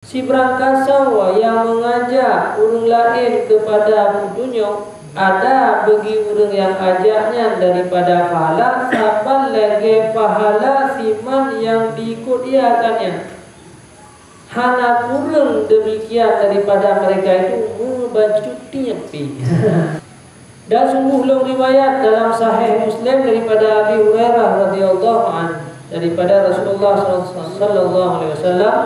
Si berangkasawa yang mengajak orang lain kepada dunia, ada bagi orang yang ajaknya daripada pahala, saban lagi pahala siman yang diikutiakannya. Hana kurang demikian daripada mereka itu membaca tiap-tiap. Dan sungguh long riwayat dalam Sahih Muslim daripada Abi Hurairah radhiyallahu anhu, daripada Rasulullah sallallahu alaihi wasallam,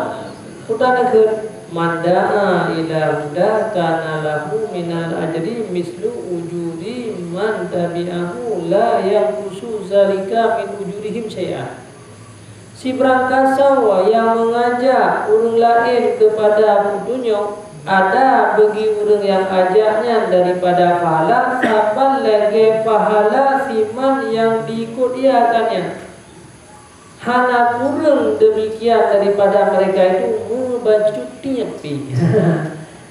kutanakeun mandaa ila huda kana lahu minal ajri mislu ujuri man tabi'ahu la yanqusu zalika min ujurihim syai'an. Si berangkasawa yang mengajak orang lain kepada dunia, ada bagi orang yang ajaknya daripada pahala, saban lagi pahala siman yang diikutiakannya. Hana kurang demikian daripada mereka itu membaca tiap-tiap.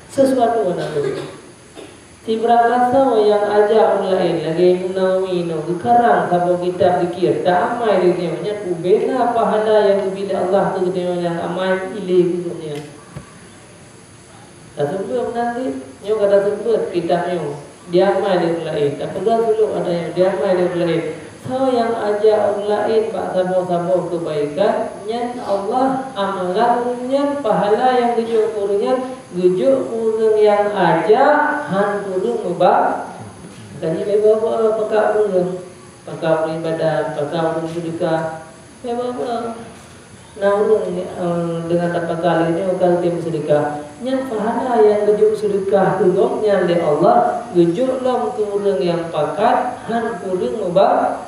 Sesuatu anak itu. Si berangkasawa yang ajak orang lain lagi menawi sekarang kalau kita fikir tak amai dia punya kubena pahala yang bila Allah tu dia yang amai pilih gitunya. Tak sebelum nanti nyo kata sebut kita nyo dia amai dia lain. Tak pegang dulu ada yang dia amai dia lain. So yang ajak orang lain pak sabo-sabo kebaikan nyen Allah amalan nyen pahala yang gejuk kurangnya gejuk kurang yang ajak han kurang mubah. Tadi beba pakak kurang pakak ibadah pakak kurang sedekah beba naurung dengan dapat kali ini kalau tim sedekah nyen pahala yang gejuk sedekah kurang nyen oleh Allah gejuk lam kurang yang pakat han kurang mubah.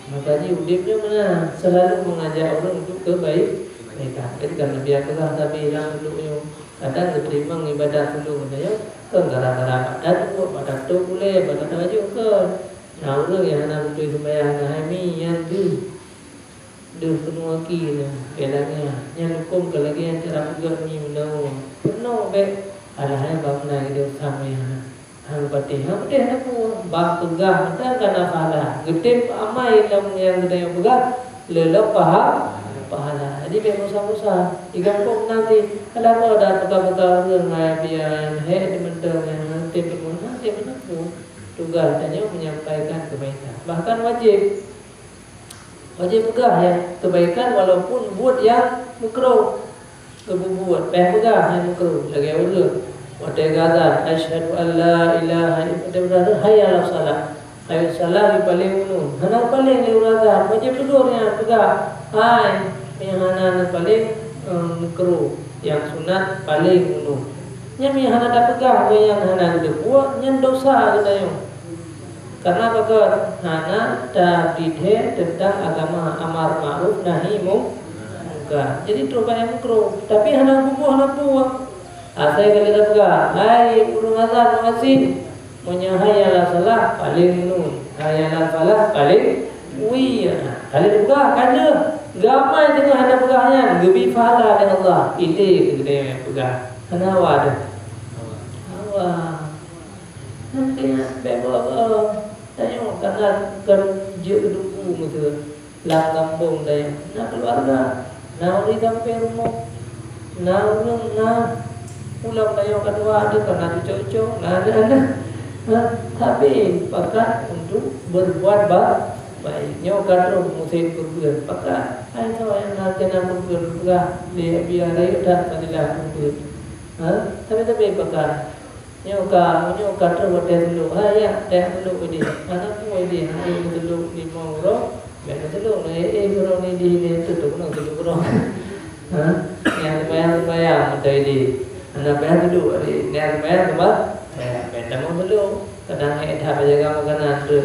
Makanya udipnya mana selalu mengajak orang untuk kebaikan. Itu kan biar kelah tapi yang dulu kadang terima ibadah dulu katanya ke gara-gara dan pada tu boleh pada baju ke. Nah orang yang nak tu sembahyang hami yang tu semua kira belakangnya yang hukum ke lagi yang cara buat ni menau penuh baik alahnya bangna dia sama hang patih aku bang tegah dan kana pahala gede amai lam yang gede yang pegang lelap pahala jadi berusaha digangkung nanti kalau ada pegang-pegang dengan biar he dimentung yang nanti menunggu tugas hanya menyampaikan kebaikan bahkan wajib pegang ya kebaikan walaupun buat yang makruh kebuat pegang yang makruh lagi ulur Wadegada asyhadu an la ilaha illallah hayya 'alas salat. Hayya salat paling umum. Hana paling liurada wajib dulurnya pegang. Hai yang hana paling makruh, yang sunat paling umum. Nya mi hana dak pegang yang hana gede buat nya dosa gede. Karena pegang hana dak didhe tentang agama amar ma'ruf nahi munkar. Jadi tu banyak makruh, tapi hana buah. Asal kita pegang, hai urung azan muazzin, menyahayalah salah paling nun, hayalah falah paling wiyah. Kali pegang kan je, gamai dengan ada pegangnya, lebih pahala dengan Allah. Itu kita pegang. Kenapa ada? Awak nanti bebo tanya karena kerja kedua macam lah kampung dah, nak keluarga, nak di kampung rumah, nak pulang tayo kedua ada karena dicocok ada tapi pakat untuk berbuat baiknya kadro musim kurban pakat ai tahu yang nak kena kurban juga dia biar dah tadilah kurban tapi pakat nyoka kadro hotel dulu ya dah dulu ini anak tu ini hari dulu 5 euro ben dulu euro ni di tutup nang dulu euro yang bayar ada ini anak bayar dulu, dia bayar kembali, benda mau dulu, kadang ada jaga makanan tu.